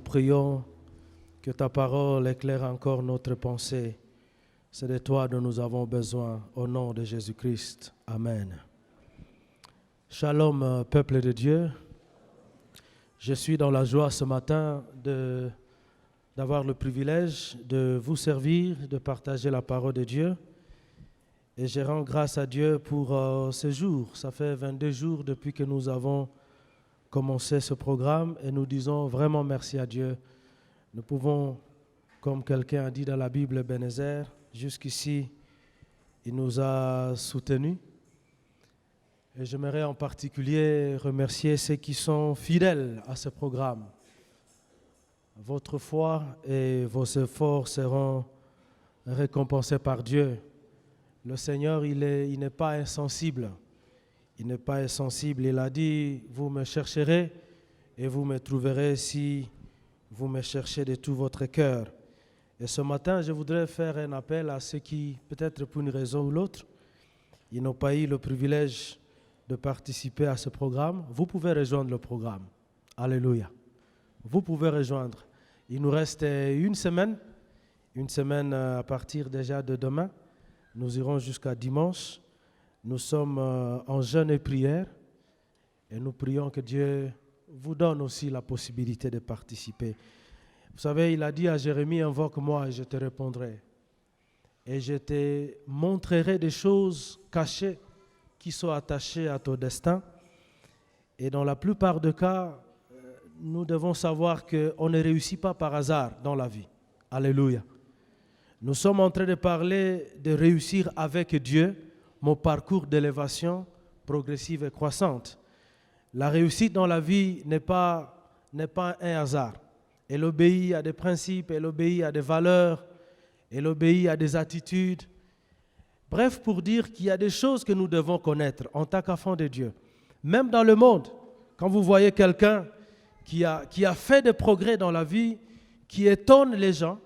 prions que ta parole éclaire encore notre pensée. C'est de toi dont nous avons besoin, au nom de Jésus-Christ. Amen. Shalom, peuple de Dieu. Je suis dans la joie ce matin d'avoir le privilège de vous servir, de partager la parole de Dieu. Et je rends grâce à Dieu pour ce jour. Ça fait 22 jours depuis que nous avons commencé ce programme et nous disons vraiment merci à Dieu. Nous pouvons, comme quelqu'un a dit dans la Bible, Ebenezer, jusqu'ici, il nous a soutenus. Et j'aimerais en particulier remercier ceux qui sont fidèles à ce programme. Votre foi et vos efforts seront récompensés par Dieu. Le Seigneur, il n'est pas insensible. Il n'est pas insensible. Il a dit, vous me chercherez et vous me trouverez si vous me cherchez de tout votre cœur. Et ce matin, je voudrais faire un appel à ceux qui, peut-être pour une raison ou l'autre, ils n'ont pas eu le privilège de participer à ce programme. Vous pouvez rejoindre le programme. Alléluia. Vous pouvez rejoindre. Il nous reste une semaine à partir déjà de demain. Nous irons jusqu'à dimanche. Nous sommes en jeûne et prière et nous prions que Dieu vous donne aussi la possibilité de participer. Vous savez, il a dit à Jérémie, invoque-moi et je te répondrai. Et je te montrerai des choses cachées qui sont attachées à ton destin. Et dans la plupart des cas, nous devons savoir qu'on ne réussit pas par hasard dans la vie. Alléluia. Nous sommes en train de parler de réussir avec Dieu, mon parcours d'élévation progressive et croissante. La réussite dans la vie n'est pas un hasard. Elle obéit à des principes, elle obéit à des valeurs, elle obéit à des attitudes. Bref, pour dire qu'il y a des choses que nous devons connaître en tant qu'enfants de Dieu. Même dans le monde, quand vous voyez quelqu'un qui a fait des progrès dans la vie, qui étonne les gens,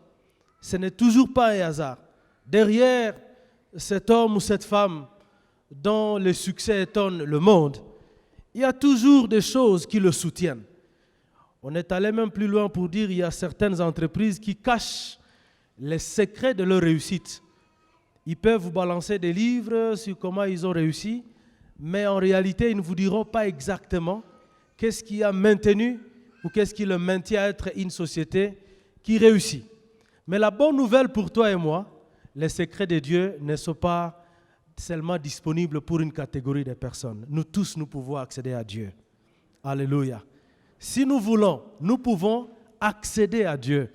ce n'est toujours pas un hasard. Derrière cet homme ou cette femme dont le succès étonne le monde, il y a toujours des choses qui le soutiennent. On est allé même plus loin pour dire qu'il y a certaines entreprises qui cachent les secrets de leur réussite. Ils peuvent vous balancer des livres sur comment ils ont réussi, mais en réalité, ils ne vous diront pas exactement qu'est-ce qui a maintenu ou qu'est-ce qui le maintient à être une société qui réussit. Mais la bonne nouvelle pour toi et moi, les secrets de Dieu ne sont pas seulement disponibles pour une catégorie de personnes. Nous tous, nous pouvons accéder à Dieu. Alléluia. Si nous voulons, nous pouvons accéder à Dieu.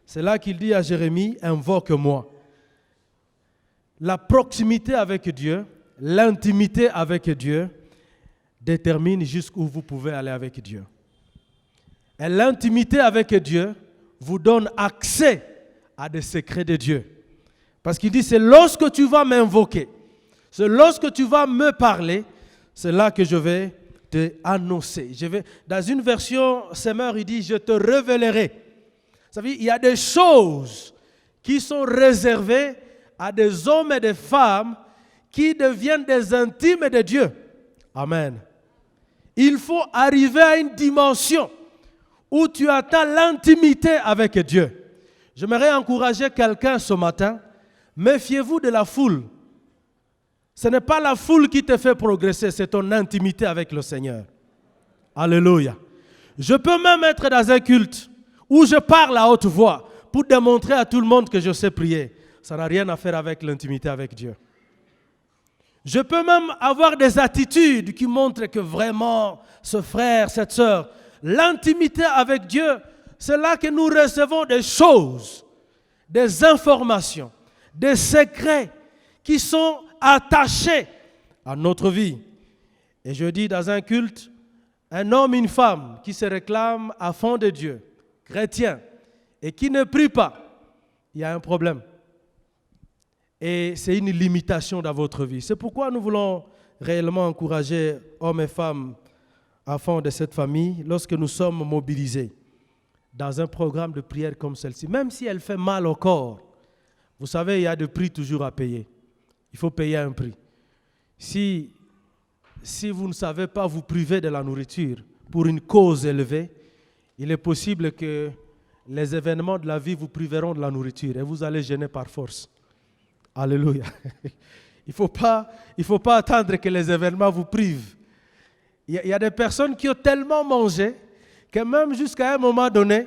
C'est là qu'il dit à Jérémie, invoque-moi. La proximité avec Dieu, l'intimité avec Dieu détermine jusqu'où vous pouvez aller avec Dieu. Et l'intimité avec Dieu vous donne accès à des secrets de Dieu. Parce qu'il dit, c'est lorsque tu vas m'invoquer, c'est lorsque tu vas me parler, c'est là que je vais te annoncer. Dans une version, Semeur, il dit, je te révélerai. Ça veut dire, il y a des choses qui sont réservées à des hommes et des femmes qui deviennent des intimes de Dieu. Amen. Il faut arriver à une dimension où tu atteins l'intimité avec Dieu. J'aimerais encourager quelqu'un ce matin. Méfiez-vous de la foule. Ce n'est pas la foule qui te fait progresser, c'est ton intimité avec le Seigneur. Alléluia. Je peux même être dans un culte où je parle à haute voix pour démontrer à tout le monde que je sais prier. Ça n'a rien à faire avec l'intimité avec Dieu. Je peux même avoir des attitudes qui montrent que vraiment, ce frère, cette sœur, l'intimité avec Dieu, c'est là que nous recevons des choses, des informations, des secrets qui sont attachés à notre vie. Et je dis dans un culte, un homme, une femme qui se réclame à fond de Dieu, chrétien, et qui ne prie pas, il y a un problème. Et c'est une limitation dans votre vie. C'est pourquoi nous voulons réellement encourager hommes et femmes enfants de cette famille lorsque nous sommes mobilisés dans un programme de prière comme celle-ci. Même si elle fait mal au corps, vous savez, il y a des prix toujours à payer. Il faut payer un prix. Si vous ne savez pas vous priver de la nourriture pour une cause élevée, il est possible que les événements de la vie vous priveront de la nourriture et vous allez jeûner par force. Alléluia. Il ne faut pas attendre que les événements vous privent. Il y a des personnes qui ont tellement mangé que même jusqu'à un moment donné,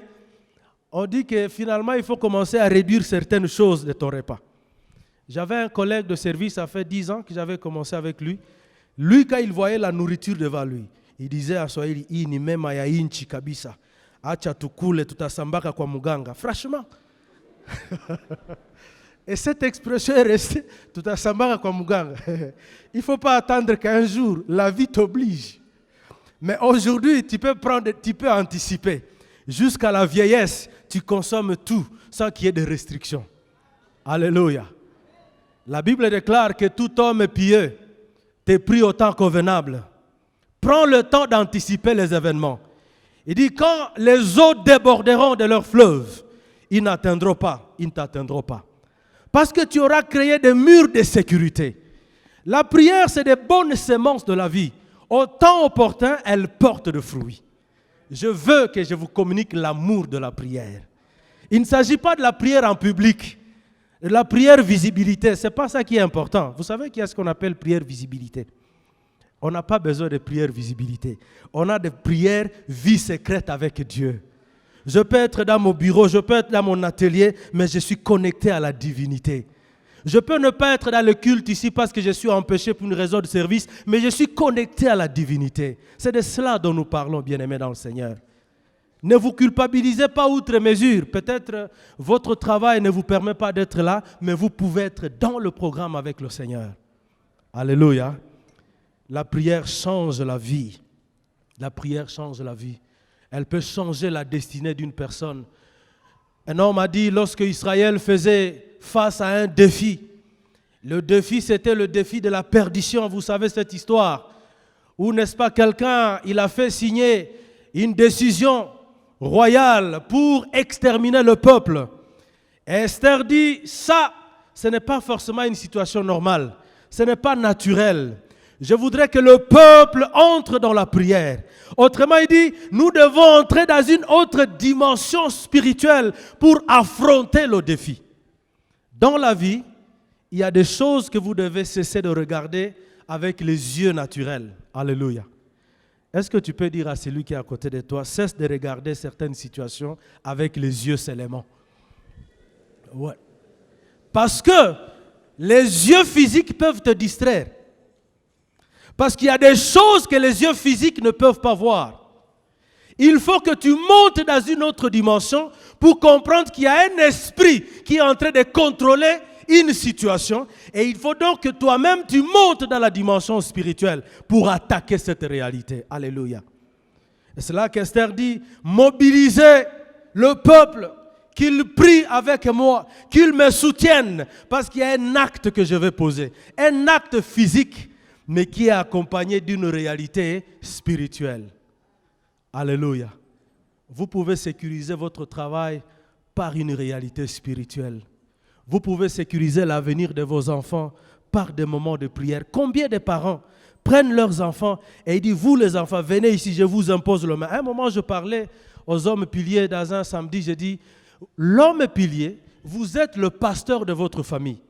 on dit que finalement, il faut commencer à réduire certaines choses de ton repas. J'avais un collègue de service, ça fait 10 ans que j'avais commencé avec lui. Lui, quand il voyait la nourriture devant lui, il disait à Swahili, hii ni mema ya inchi kabisa. Acha tukule, tutasambaka kwa muganga. Franchement. Et cette expression est restée, tutasambaka kwa muganga. Il ne faut pas attendre qu'un jour, la vie t'oblige. Mais aujourd'hui, tu peux anticiper. Jusqu'à la vieillesse, tu consommes tout sans qu'il y ait de restrictions. Alléluia. La Bible déclare que tout homme pieux t'est pris au temps convenable. Prends le temps d'anticiper les événements. Il dit, quand les eaux déborderont de leurs fleuves, ils ne t'atteindront pas. Parce que tu auras créé des murs de sécurité. La prière, c'est des bonnes semences de la vie. Au temps opportun, elles portent de fruits. Je veux que je vous communique l'amour de la prière. Il ne s'agit pas de la prière en public. La prière visibilité, ce n'est pas ça qui est important. Vous savez qu'il y a ce qu'on appelle prière visibilité. On n'a pas besoin de prière visibilité. On a des prières vie secrète avec Dieu. Je peux être dans mon bureau, je peux être dans mon atelier, mais je suis connecté à la divinité. Je peux ne pas être dans le culte ici parce que je suis empêché pour une raison de service, mais je suis connecté à la divinité. C'est de cela dont nous parlons, bien-aimés dans le Seigneur. Ne vous culpabilisez pas outre mesure. Peut-être votre travail ne vous permet pas d'être là, mais vous pouvez être dans le programme avec le Seigneur. Alléluia. La prière change la vie. La prière change la vie. Elle peut changer la destinée d'une personne. Un homme a dit, lorsque Israël faisait face à un défi, le défi c'était le défi de la perdition. Vous savez cette histoire. Où, n'est-ce pas, quelqu'un, il a fait signer une décision royale pour exterminer le peuple. Et Esther dit, ça, ce n'est pas forcément une situation normale. Ce n'est pas naturel. Je voudrais que le peuple entre dans la prière. Autrement, il dit, nous devons entrer dans une autre dimension spirituelle pour affronter le défi. Dans la vie, il y a des choses que vous devez cesser de regarder avec les yeux naturels. Alléluia. Est-ce que tu peux dire à celui qui est à côté de toi, cesse de regarder certaines situations avec les yeux seulement? Ouais. Parce que les yeux physiques peuvent te distraire. Parce qu'il y a des choses que les yeux physiques ne peuvent pas voir. Il faut que tu montes dans une autre dimension pour comprendre qu'il y a un esprit qui est en train de contrôler une situation. Et il faut donc que toi-même tu montes dans la dimension spirituelle pour attaquer cette réalité. Alléluia. Et c'est là qu'Esther dit, mobilisez le peuple, qu'il prie avec moi, qu'il me soutienne. Parce qu'il y a un acte que je vais poser. Un acte physique, mais qui est accompagné d'une réalité spirituelle. Alléluia. Vous pouvez sécuriser votre travail par une réalité spirituelle. Vous pouvez sécuriser l'avenir de vos enfants par des moments de prière. Combien de parents prennent leurs enfants et ils disent, vous les enfants, venez ici, je vous impose le main. À un moment, je parlais aux hommes piliers dans un samedi, j'ai dit, l'homme pilier, vous êtes le pasteur de votre famille.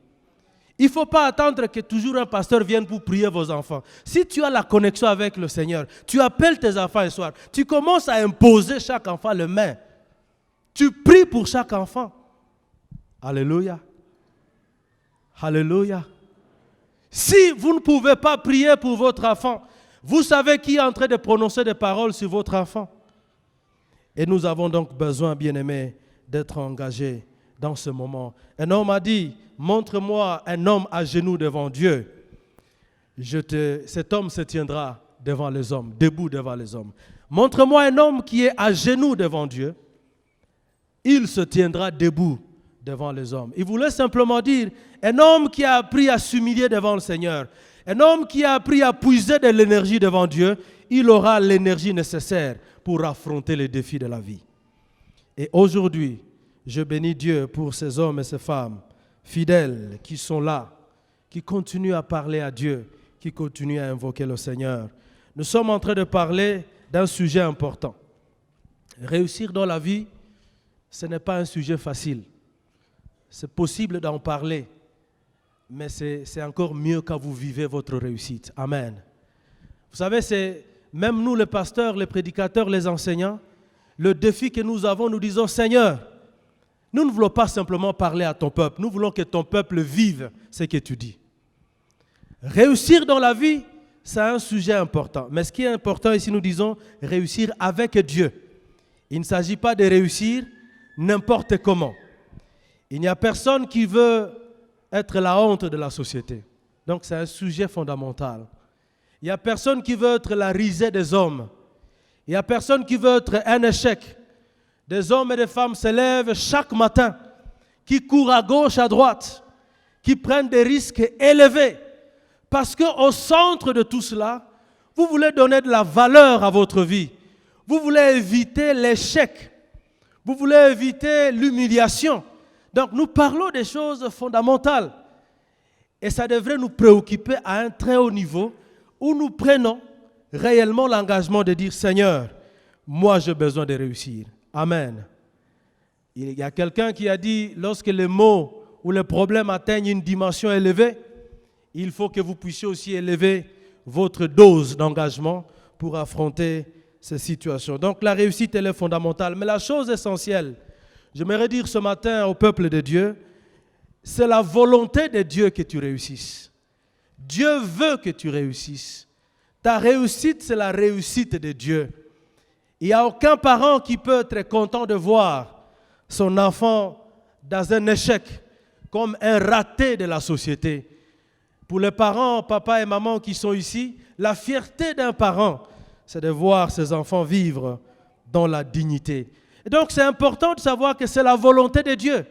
Il ne faut pas attendre que toujours un pasteur vienne pour prier vos enfants. Si tu as la connexion avec le Seigneur, tu appelles tes enfants un soir, tu commences à imposer chaque enfant le main. Tu pries pour chaque enfant. Alléluia. Alléluia. Si vous ne pouvez pas prier pour votre enfant, vous savez qui est en train de prononcer des paroles sur votre enfant. Et nous avons donc besoin, bien-aimés, d'être engagés dans ce moment. Un homme a dit, montre-moi un homme à genoux devant Dieu. Cet homme se tiendra devant les hommes, debout devant les hommes. Montre-moi un homme qui est à genoux devant Dieu. Il se tiendra debout devant les hommes. Il voulait simplement dire, un homme qui a appris à s'humilier devant le Seigneur, un homme qui a appris à puiser de l'énergie devant Dieu, il aura l'énergie nécessaire pour affronter les défis de la vie. Et aujourd'hui, je bénis Dieu pour ces hommes et ces femmes fidèles qui sont là, qui continuent à parler à Dieu, qui continuent à invoquer le Seigneur. Nous sommes en train de parler d'un sujet important. Réussir dans la vie, ce n'est pas un sujet facile. C'est possible d'en parler, mais c'est encore mieux quand vous vivez votre réussite. Amen. Vous savez, c'est même nous les pasteurs, les prédicateurs, les enseignants, le défi que nous avons, nous disons, Seigneur, nous ne voulons pas simplement parler à ton peuple, nous voulons que ton peuple vive ce que tu dis. Réussir dans la vie, c'est un sujet important. Mais ce qui est important ici, nous disons réussir avec Dieu. Il ne s'agit pas de réussir n'importe comment. Il n'y a personne qui veut être la honte de la société. Donc c'est un sujet fondamental. Il n'y a personne qui veut être la risée des hommes. Il n'y a personne qui veut être un échec. Des hommes et des femmes se lèvent chaque matin, qui courent à gauche, à droite, qui prennent des risques élevés. Parce qu'au centre de tout cela, vous voulez donner de la valeur à votre vie. Vous voulez éviter l'échec. Vous voulez éviter l'humiliation. Donc nous parlons des choses fondamentales. Et ça devrait nous préoccuper à un très haut niveau où nous prenons réellement l'engagement de dire, Seigneur, moi j'ai besoin de réussir. Amen. Il y a quelqu'un qui a dit, lorsque les maux ou les problèmes atteignent une dimension élevée, il faut que vous puissiez aussi élever votre dose d'engagement pour affronter ces situations. Donc la réussite, elle est fondamentale. Mais la chose essentielle, j'aimerais dire ce matin au peuple de Dieu, c'est la volonté de Dieu que tu réussisses. Dieu veut que tu réussisses. Ta réussite, c'est la réussite de Dieu. Il n'y a aucun parent qui peut être content de voir son enfant dans un échec, comme un raté de la société. Pour les parents, papa et maman qui sont ici, la fierté d'un parent, c'est de voir ses enfants vivre dans la dignité. Et donc c'est important de savoir que c'est la volonté de Dieu.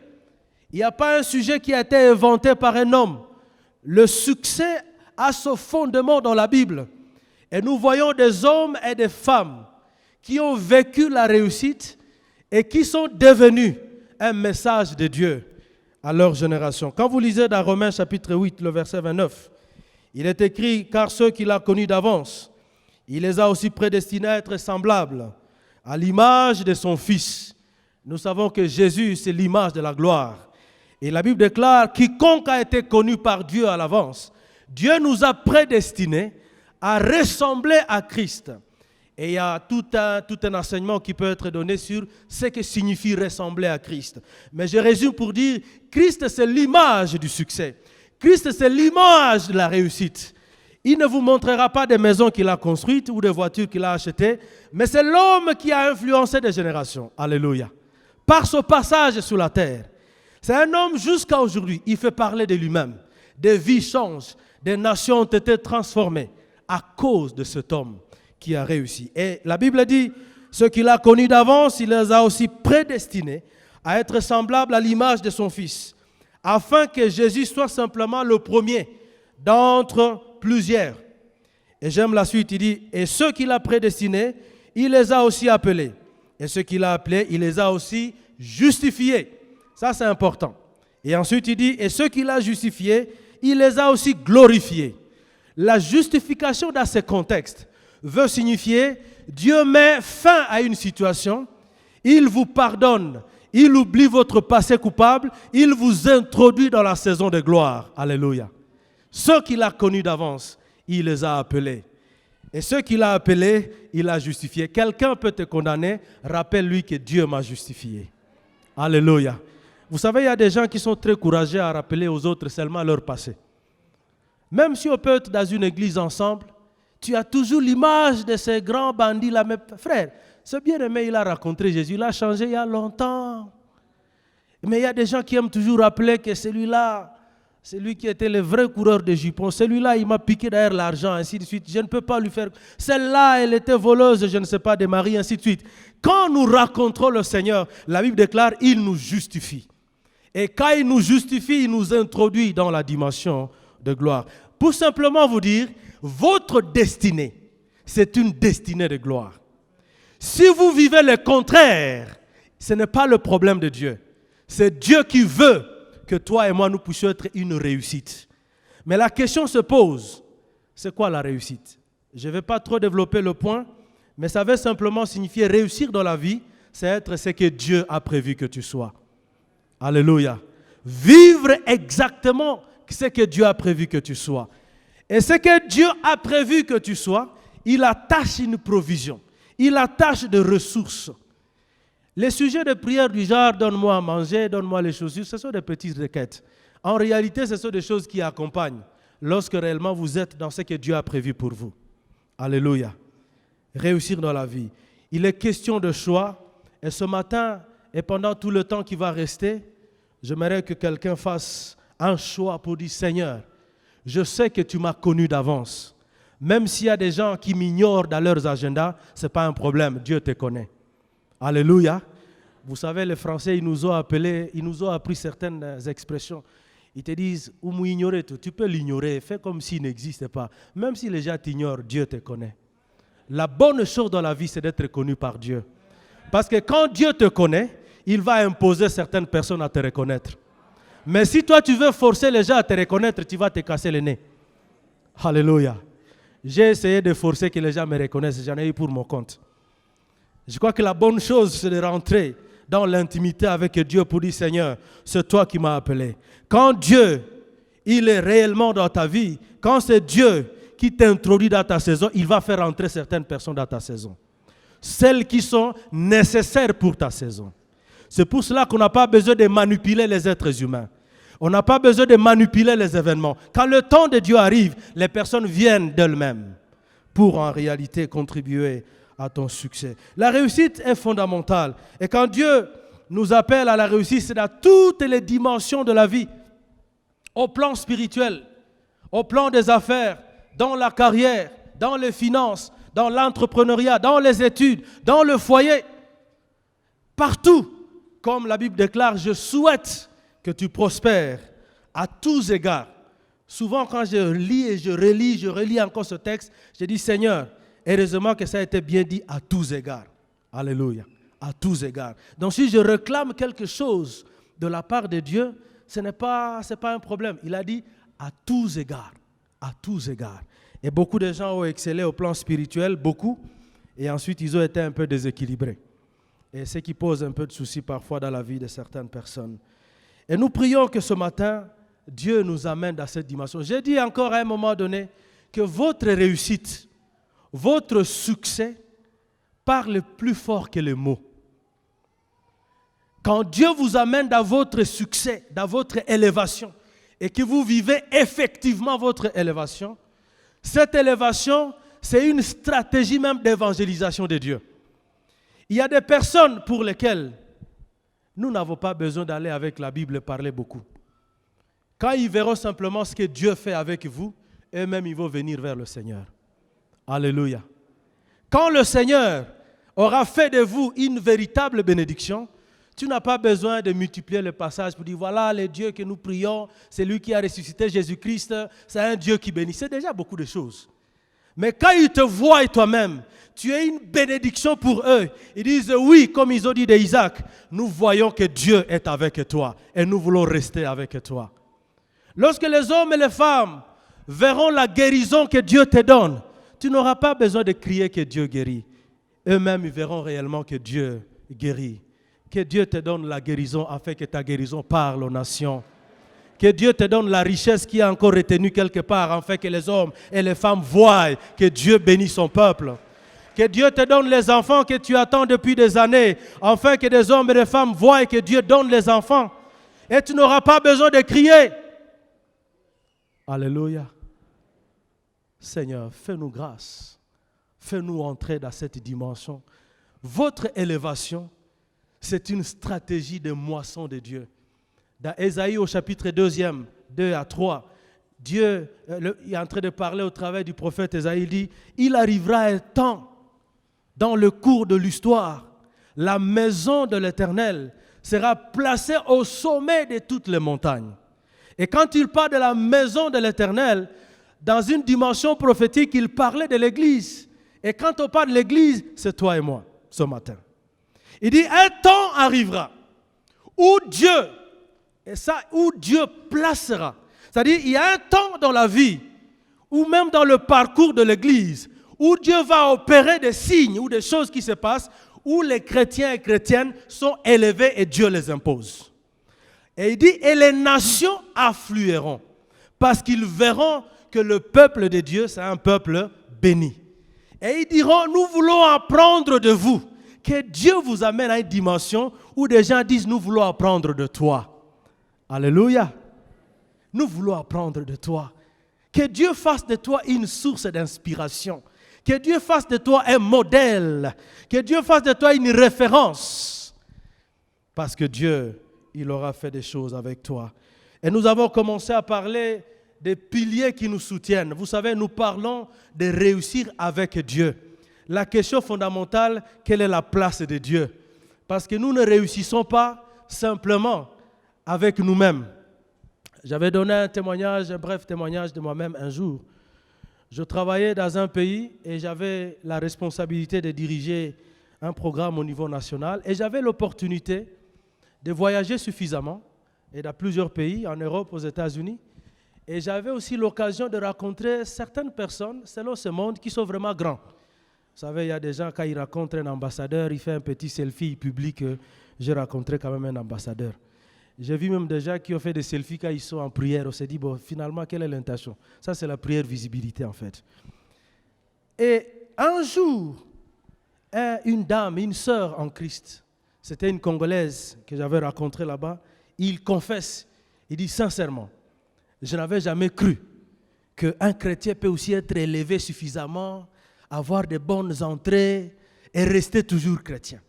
Il n'y a pas un sujet qui a été inventé par un homme. Le succès a son fondement dans la Bible. Et nous voyons des hommes et des femmes qui ont vécu la réussite et qui sont devenus un message de Dieu à leur génération. Quand vous lisez dans Romains chapitre 8, le verset 29, il est écrit « Car ceux qu'il a connus d'avance, il les a aussi prédestinés à être semblables à l'image de son Fils. » Nous savons que Jésus, c'est l'image de la gloire. Et la Bible déclare « Quiconque a été connu par Dieu à l'avance, Dieu nous a prédestinés à ressembler à Christ. » Et il y a tout un enseignement qui peut être donné sur ce que signifie ressembler à Christ. Mais je résume pour dire, Christ c'est l'image du succès. Christ c'est l'image de la réussite. Il ne vous montrera pas des maisons qu'il a construites ou des voitures qu'il a achetées, mais c'est l'homme qui a influencé des générations. Alléluia. Par son passage sur la terre. C'est un homme jusqu'à aujourd'hui. Il fait parler de lui-même. Des vies changent. Des nations ont été transformées à cause de cet homme qui a réussi. Et la Bible dit, ceux qu'il a connus d'avance, il les a aussi prédestinés à être semblables à l'image de son Fils, afin que Jésus soit simplement le premier d'entre plusieurs. Et j'aime la suite, il dit, et ceux qu'il a prédestinés, il les a aussi appelés. Et ceux qu'il a appelés, il les a aussi justifiés. Ça, c'est important. Et ensuite, il dit, et ceux qu'il a justifiés, il les a aussi glorifiés. La justification dans ce contexte veut signifier Dieu met fin à une situation, il vous pardonne, il oublie votre passé coupable, il vous introduit dans la saison de gloire. Alléluia. Ceux qu'il a connus d'avance, il les a appelés. Et ceux qu'il a appelés, il a justifiés. Quelqu'un peut te condamner, rappelle-lui que Dieu m'a justifié. Alléluia. Vous savez, il y a des gens qui sont très courageux à rappeler aux autres seulement leur passé. Même si on peut être dans une église ensemble, tu as toujours l'image de ces grands bandits-là. Mais frère, ce bien-aimé, il a rencontré Jésus, il a changé il y a longtemps. Mais il y a des gens qui aiment toujours rappeler que celui-là, c'est lui qui était le vrai coureur de jupons. Celui-là, il m'a piqué derrière l'argent, ainsi de suite. Je ne peux pas lui faire... Celle-là, elle était voleuse, je ne sais pas, des maris, ainsi de suite. Quand nous rencontrons le Seigneur, la Bible déclare, il nous justifie. Et quand il nous justifie, il nous introduit dans la dimension de gloire. Pour simplement vous dire, votre destinée, c'est une destinée de gloire. Si vous vivez le contraire, ce n'est pas le problème de Dieu. C'est Dieu qui veut que toi et moi, nous puissions être une réussite. Mais la question se pose, c'est quoi la réussite? Je ne vais pas trop développer le point, mais ça veut simplement signifier réussir dans la vie, c'est être ce que Dieu a prévu que tu sois. Alléluia. Vivre exactement ce que Dieu a prévu que tu sois. Et ce que Dieu a prévu que tu sois, il attache une provision. Il attache des ressources. Les sujets de prière du genre « donne-moi à manger, donne-moi les chaussures », ce sont des petites requêtes. En réalité, ce sont des choses qui accompagnent lorsque réellement vous êtes dans ce que Dieu a prévu pour vous. Alléluia. Réussir dans la vie. Il est question de choix. Et ce matin, et pendant tout le temps qui va rester, j'aimerais que quelqu'un fasse un choix pour dire « Seigneur, je sais que tu m'as connu d'avance. Même s'il y a des gens qui m'ignorent dans leurs agendas, ce n'est pas un problème. Dieu te connaît. » Alléluia. Vous savez, les Français, ils nous ont appris certaines expressions. Ils te disent, ou m'ignorer tout. Tu peux l'ignorer, fais comme s'il n'existait pas. Même si les gens t'ignorent, Dieu te connaît. La bonne chose dans la vie, c'est d'être connu par Dieu. Parce que quand Dieu te connaît, il va imposer certaines personnes à te reconnaître. Mais si toi, tu veux forcer les gens à te reconnaître, tu vas te casser le nez. Alléluia. J'ai essayé de forcer que les gens me reconnaissent. J'en ai eu pour mon compte. Je crois que la bonne chose, c'est de rentrer dans l'intimité avec Dieu pour dire, Seigneur, c'est toi qui m'as appelé. Quand Dieu, il est réellement dans ta vie, quand c'est Dieu qui t'introduit dans ta saison, il va faire entrer certaines personnes dans ta saison. Celles qui sont nécessaires pour ta saison. C'est pour cela qu'on n'a pas besoin de manipuler les êtres humains. On n'a pas besoin de manipuler les événements. Quand le temps de Dieu arrive, les personnes viennent d'elles-mêmes pour en réalité contribuer à ton succès. La réussite est fondamentale. Et quand Dieu nous appelle à la réussite, c'est dans toutes les dimensions de la vie. Au plan spirituel, au plan des affaires, dans la carrière, dans les finances, dans l'entrepreneuriat, dans les études, dans le foyer. Partout, comme la Bible déclare, je souhaite que tu prospères à tous égards. Souvent, quand je lis et je relis encore ce texte, je dis, Seigneur, heureusement que ça a été bien dit à tous égards. Alléluia. À tous égards. Donc si je réclame quelque chose de la part de Dieu, ce n'est pas un problème. Il a dit à tous égards. À tous égards. Et beaucoup de gens ont excellé au plan spirituel, beaucoup. Et ensuite, ils ont été un peu déséquilibrés. Et ce qui pose un peu de soucis parfois dans la vie de certaines personnes. Et nous prions que ce matin, Dieu nous amène dans cette dimension. J'ai dit encore à un moment donné que votre réussite, votre succès parle plus fort que les mots. Quand Dieu vous amène dans votre succès, dans votre élévation, et que vous vivez effectivement votre élévation, cette élévation, c'est une stratégie même d'évangélisation de Dieu. Il y a des personnes pour lesquelles nous n'avons pas besoin d'aller avec la Bible parler beaucoup. Quand ils verront simplement ce que Dieu fait avec vous, eux-mêmes ils vont venir vers le Seigneur. Alléluia. Quand le Seigneur aura fait de vous une véritable bénédiction, tu n'as pas besoin de multiplier les passages pour dire voilà le Dieu que nous prions, c'est lui qui a ressuscité Jésus-Christ, c'est un Dieu qui bénit. C'est déjà beaucoup de choses. Mais quand ils te voient toi-même, tu es une bénédiction pour eux. Ils disent oui, comme ils ont dit d'Isaac, nous voyons que Dieu est avec toi et nous voulons rester avec toi. Lorsque les hommes et les femmes verront la guérison que Dieu te donne, tu n'auras pas besoin de crier que Dieu guérit. Eux-mêmes, ils verront réellement que Dieu guérit. Que Dieu te donne la guérison afin que ta guérison parle aux nations. Que Dieu te donne la richesse qui est encore retenue quelque part afin que les hommes et les femmes voient que Dieu bénit son peuple. Que Dieu te donne les enfants que tu attends depuis des années afin que des hommes et des femmes voient que Dieu donne les enfants. Et tu n'auras pas besoin de crier. Alléluia. Seigneur, fais-nous grâce. Fais-nous entrer dans cette dimension. Votre élévation, c'est une stratégie de moisson de Dieu. Dans Ésaïe au chapitre 2, 2 à 3, Dieu est en train de parler au travers du prophète Ésaïe. Il dit, il arrivera un temps, dans le cours de l'histoire, la maison de l'Éternel sera placée au sommet de toutes les montagnes. Et quand il parle de la maison de l'Éternel, dans une dimension prophétique, il parlait de l'Église. Et quand on parle de l'Église, c'est toi et moi, ce matin. Il dit, un temps arrivera où Dieu placera. C'est-à-dire, il y a un temps dans la vie, ou même dans le parcours de l'Église, où Dieu va opérer des signes ou des choses qui se passent, où les chrétiens et chrétiennes sont élevés et Dieu les impose. Et il dit, et les nations afflueront, parce qu'ils verront que le peuple de Dieu, c'est un peuple béni. Et ils diront, nous voulons apprendre de vous. Que Dieu vous amène à une dimension où des gens disent, nous voulons apprendre de toi. Alléluia. Nous voulons apprendre de toi. Que Dieu fasse de toi une source d'inspiration. Que Dieu fasse de toi un modèle. Que Dieu fasse de toi une référence. Parce que Dieu, il aura fait des choses avec toi. Et nous avons commencé à parler des piliers qui nous soutiennent. Vous savez, nous parlons de réussir avec Dieu. La question fondamentale, quelle est la place de Dieu? Parce que nous ne réussissons pas simplement avec nous-mêmes. J'avais donné un bref témoignage de moi-même un jour. Je travaillais dans un pays et j'avais la responsabilité de diriger un programme au niveau national. Et j'avais l'opportunité de voyager suffisamment, et dans plusieurs pays, en Europe, aux États-Unis. Et j'avais aussi l'occasion de rencontrer certaines personnes, selon ce monde, qui sont vraiment grands. Vous savez, il y a des gens, quand ils rencontrent un ambassadeur, il fait un petit selfie, il publie que j'ai rencontré quand même un ambassadeur. J'ai vu même des gens qui ont fait des selfies quand ils sont en prière. On s'est dit, bon, finalement, quelle est l'intention? Ça, c'est la prière visibilité, en fait. Et un jour, une dame, une sœur en Christ, c'était une Congolaise que j'avais rencontrée là-bas, il confesse, il dit sincèrement, je n'avais jamais cru qu'un chrétien peut aussi être élevé suffisamment, avoir de bonnes entrées et rester toujours chrétien.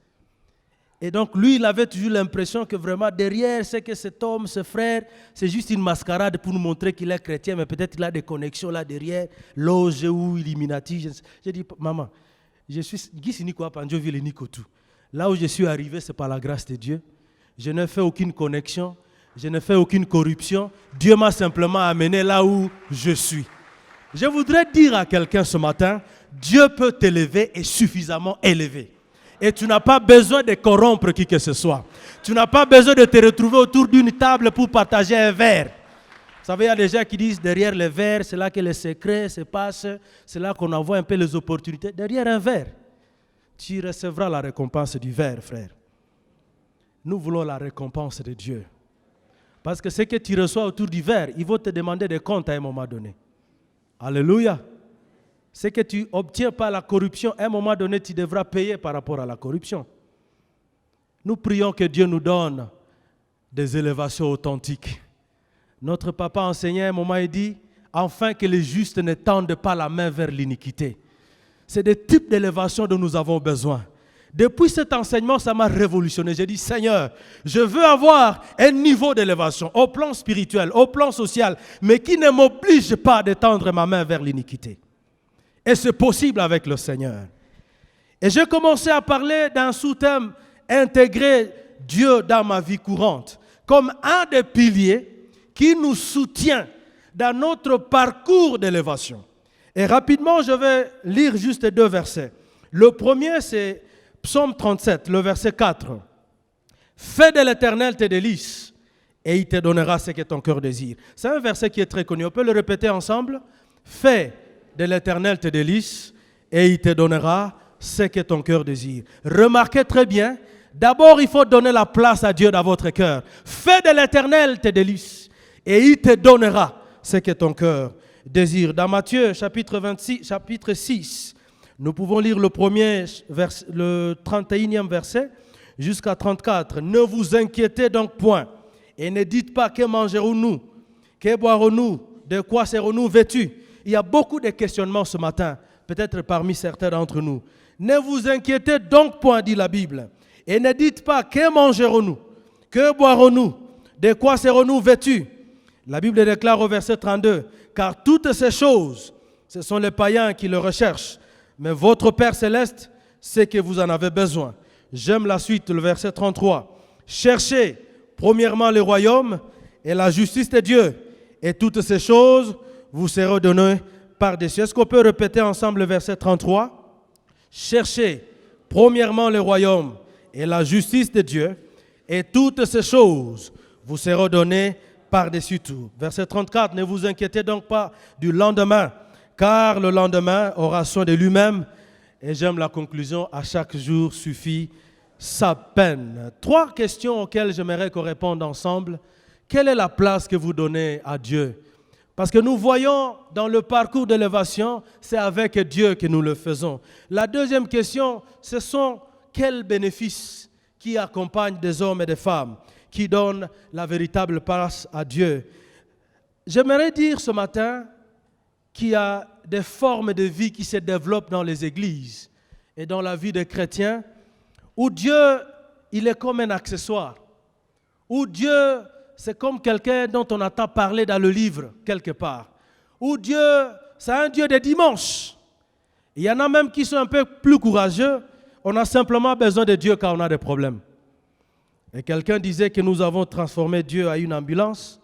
Et donc, lui, il avait toujours l'impression que vraiment derrière, c'est que cet homme, ce frère, c'est juste une mascarade pour nous montrer qu'il est chrétien, mais peut-être qu'il a des connexions là derrière, loge ou Illuminati. J'ai dit, maman, je suis là où je suis arrivé, c'est par la grâce de Dieu. Je n'ai fait aucune connexion, je n'ai fait aucune corruption. Dieu m'a simplement amené là où je suis. Je voudrais dire à quelqu'un ce matin, Dieu peut t'élever et suffisamment élever. Et tu n'as pas besoin de corrompre qui que ce soit. Tu n'as pas besoin de te retrouver autour d'une table pour partager un verre. Vous savez, il y a des gens qui disent derrière les verres, c'est là que les secrets se passent, c'est là qu'on envoie un peu les opportunités. Derrière un verre, tu recevras la récompense du verre, frère. Nous voulons la récompense de Dieu. Parce que ce que tu reçois autour du verre, il va te demander des comptes à un moment donné. Alléluia. Ce que tu obtiens par la corruption, à un moment donné, tu devras payer par rapport à la corruption. Nous prions que Dieu nous donne des élévations authentiques. Notre papa enseignait à un moment, il dit, afin que les justes ne tendent pas la main vers l'iniquité. C'est des types d'élévation dont nous avons besoin. Depuis cet enseignement, ça m'a révolutionné. J'ai dit, Seigneur, je veux avoir un niveau d'élévation au plan spirituel, au plan social, mais qui ne m'oblige pas de tendre ma main vers l'iniquité. Et c'est possible avec le Seigneur. Et j'ai commencé à parler d'un sous-thème, intégrer Dieu dans ma vie courante, comme un des piliers qui nous soutient dans notre parcours d'élévation. Et rapidement, je vais lire juste 2 versets. Le premier, c'est Psaume 37, le verset 4. Fais de l'Éternel tes délices, et il te donnera ce que ton cœur désire. C'est un verset qui est très connu. On peut le répéter ensemble. Fais de l'Éternel tes délices, et il te donnera ce que ton cœur désire. Remarquez très bien, d'abord il faut donner la place à Dieu dans votre cœur. Fais de l'Éternel tes délices, et il te donnera ce que ton cœur désire. Dans Matthieu chapitre 6, nous pouvons lire le 31e verset jusqu'à 34. Ne vous inquiétez donc point, et ne dites pas que mangerons-nous, que boirons-nous, de quoi serons-nous vêtus. Il y a beaucoup de questionnements ce matin, peut-être parmi certains d'entre nous. Ne vous inquiétez donc point, dit la Bible, et ne dites pas que mangerons-nous, que boirons-nous, de quoi serons-nous vêtus. La Bible déclare au verset 32, car toutes ces choses, ce sont les païens qui le recherchent, mais votre Père céleste sait que vous en avez besoin. J'aime la suite, le verset 33. Cherchez premièrement le royaume et la justice de Dieu, et toutes ces choses vous seront données par-dessus. Est-ce qu'on peut répéter ensemble le verset 33? Cherchez premièrement le royaume et la justice de Dieu, et toutes ces choses vous seront données par-dessus tout. Verset 34, ne vous inquiétez donc pas du lendemain, car le lendemain aura soin de lui-même, Et j'aime la conclusion, à chaque jour suffit sa peine. 3 questions auxquelles j'aimerais qu'on réponde ensemble. Quelle est la place que vous donnez à Dieu? Parce que nous voyons dans le parcours d'élévation, c'est avec Dieu que nous le faisons. La deuxième question, ce sont quels bénéfices qui accompagnent des hommes et des femmes qui donnent la véritable place à Dieu. J'aimerais dire ce matin qu'il y a des formes de vie qui se développent dans les églises et dans la vie des chrétiens, où Dieu, il est comme un accessoire, où Dieu, c'est comme quelqu'un dont on entend parler dans le livre, quelque part, où Dieu, c'est un Dieu des dimanches. Il y en a même qui sont un peu plus courageux, on a simplement besoin de Dieu quand on a des problèmes. Et quelqu'un disait que nous avons transformé Dieu en une ambulance,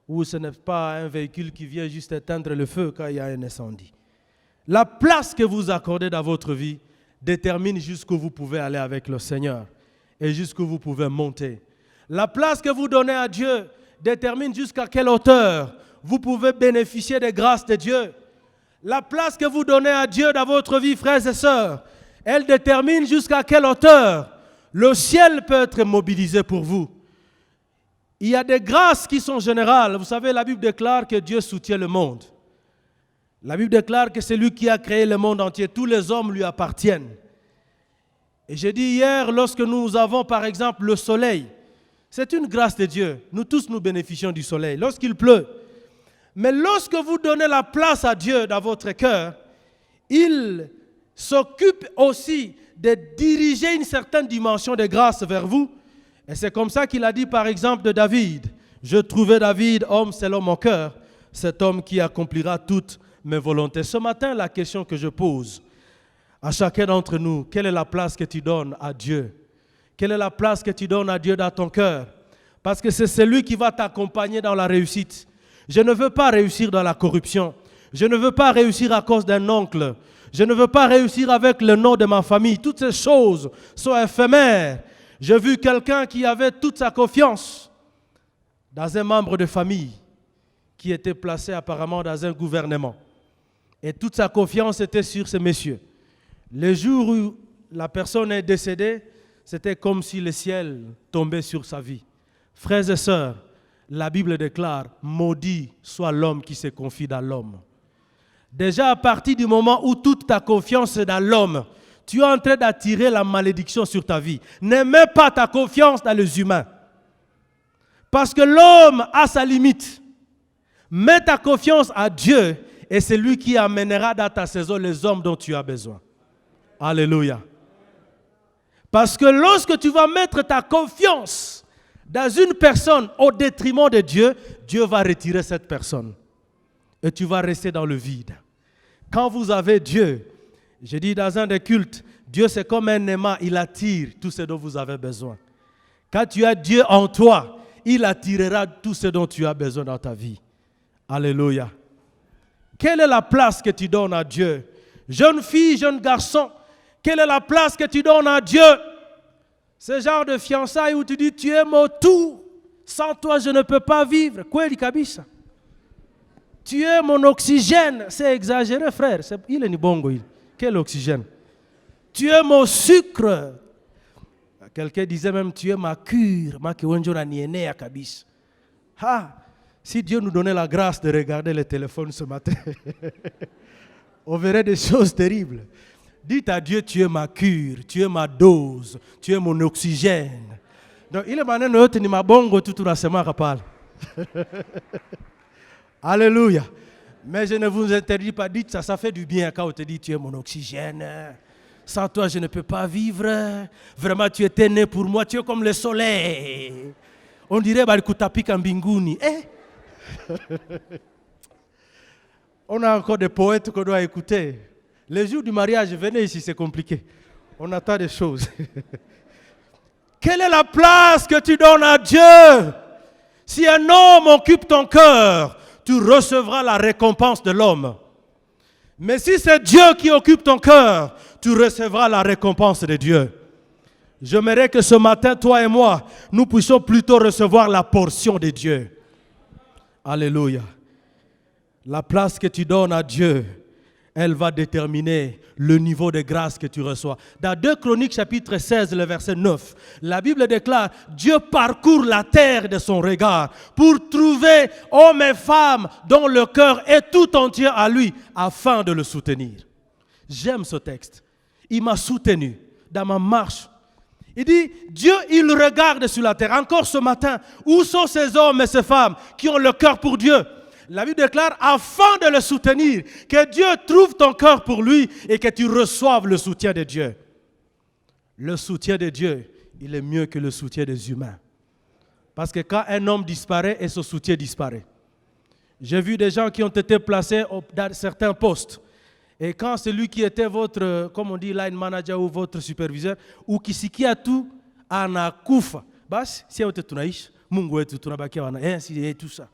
où ce n'est pas un véhicule qui vient juste éteindre le feu quand il y a un incendie. La place que vous accordez dans votre vie détermine jusqu'où vous pouvez aller avec le Seigneur et jusqu'où vous pouvez monter. La place que vous donnez à Dieu détermine jusqu'à quelle hauteur vous pouvez bénéficier des grâces de Dieu. La place que vous donnez à Dieu dans votre vie, frères et sœurs, elle détermine jusqu'à quelle hauteur le ciel peut être mobilisé pour vous. Il y a des grâces qui sont générales. Vous savez, la Bible déclare que Dieu soutient le monde. La Bible déclare que c'est lui qui a créé le monde entier. Tous les hommes lui appartiennent. Et j'ai dit hier, lorsque nous avons par exemple le soleil, c'est une grâce de Dieu. Nous tous, nous bénéficions du soleil lorsqu'il pleut. Mais lorsque vous donnez la place à Dieu dans votre cœur, il s'occupe aussi de diriger une certaine dimension de grâce vers vous. Et c'est comme ça qu'il a dit par exemple de David, « Je trouvais David, homme selon mon cœur, cet homme qui accomplira toutes mes volontés. » Ce matin, la question que je pose à chacun d'entre nous, quelle est la place que tu donnes à Dieu? Quelle est la place que tu donnes à Dieu dans ton cœur? Parce que c'est celui qui va t'accompagner dans la réussite. Je ne veux pas réussir dans la corruption. Je ne veux pas réussir à cause d'un oncle. Je ne veux pas réussir avec le nom de ma famille. Toutes ces choses sont éphémères. J'ai vu quelqu'un qui avait toute sa confiance dans un membre de famille qui était placé apparemment dans un gouvernement. Et toute sa confiance était sur ce monsieur. Le jour où la personne est décédée, c'était comme si le ciel tombait sur sa vie. Frères et sœurs, la Bible déclare « Maudit soit l'homme qui se confie dans l'homme ». Déjà à partir du moment où toute ta confiance est dans l'homme, tu es en train d'attirer la malédiction sur ta vie. Ne mets pas ta confiance dans les humains. Parce que l'homme a sa limite. Mets ta confiance à Dieu et c'est lui qui amènera dans ta saison les hommes dont tu as besoin. Alléluia. Parce que lorsque tu vas mettre ta confiance dans une personne au détriment de Dieu, Dieu va retirer cette personne. Et tu vas rester dans le vide. Quand vous avez Dieu, j'ai dit dans un des cultes, Dieu c'est comme un aimant, il attire tout ce dont vous avez besoin. Quand tu as Dieu en toi, il attirera tout ce dont tu as besoin dans ta vie. Alléluia. Quelle est la place que tu donnes à Dieu? Jeune fille, jeune garçon, quelle est la place que tu donnes à Dieu? Ce genre de fiançailles où tu dis, tu es mon tout, sans toi je ne peux pas vivre. Quoi, kabisa? Tu es mon oxygène. C'est exagéré, frère. Il est ni bongo. Quel oxygène? Tu es mon sucre. Quelqu'un disait même, tu es ma cure. Si Dieu nous donnait la grâce de regarder le téléphone ce matin, on verrait des choses terribles. Dites à Dieu, tu es ma cure, tu es ma dose, tu es mon oxygène. Donc, il est maintenant ni ma bongo tout la semaine à parler. Alléluia. Mais je ne vous interdis pas, dites ça, ça fait du bien quand on te dit tu es mon oxygène. Sans toi, je ne peux pas vivre. Vraiment, tu étais né pour moi, tu es comme le soleil. On dirait Balikutapi Kambinguni. On a encore des poètes qu'on doit écouter. Le jour du mariage, venez ici, c'est compliqué. On attend des choses. Quelle est la place que tu donnes à Dieu? Si un homme occupe ton cœur, tu recevras la récompense de l'homme. Mais si c'est Dieu qui occupe ton cœur, tu recevras la récompense de Dieu. J'aimerais que ce matin, toi et moi, nous puissions plutôt recevoir la portion de Dieu. Alléluia. La place que tu donnes à Dieu elle va déterminer le niveau de grâce que tu reçois. Dans 2 Chroniques chapitre 16, le verset 9, la Bible déclare, Dieu parcourt la terre de son regard pour trouver hommes et femmes dont le cœur est tout entier à lui, afin de le soutenir. J'aime ce texte. Il m'a soutenu dans ma marche. Il dit, Dieu, il regarde sur la terre. Encore ce matin, où sont ces hommes et ces femmes qui ont le cœur pour Dieu? La Bible déclare, afin de le soutenir, que Dieu trouve ton cœur pour lui et que tu reçoives le soutien de Dieu. Le soutien de Dieu, il est mieux que le soutien des humains. Parce que quand un homme disparaît, et son soutien disparaît. J'ai vu des gens qui ont été placés dans certains postes. Et quand celui qui était votre, comme on dit, line manager ou votre superviseur, ou qui a tout, anakufa. Bas, si on te tunaïch, mungu etu tunabaki wana, ainsi et tout ça.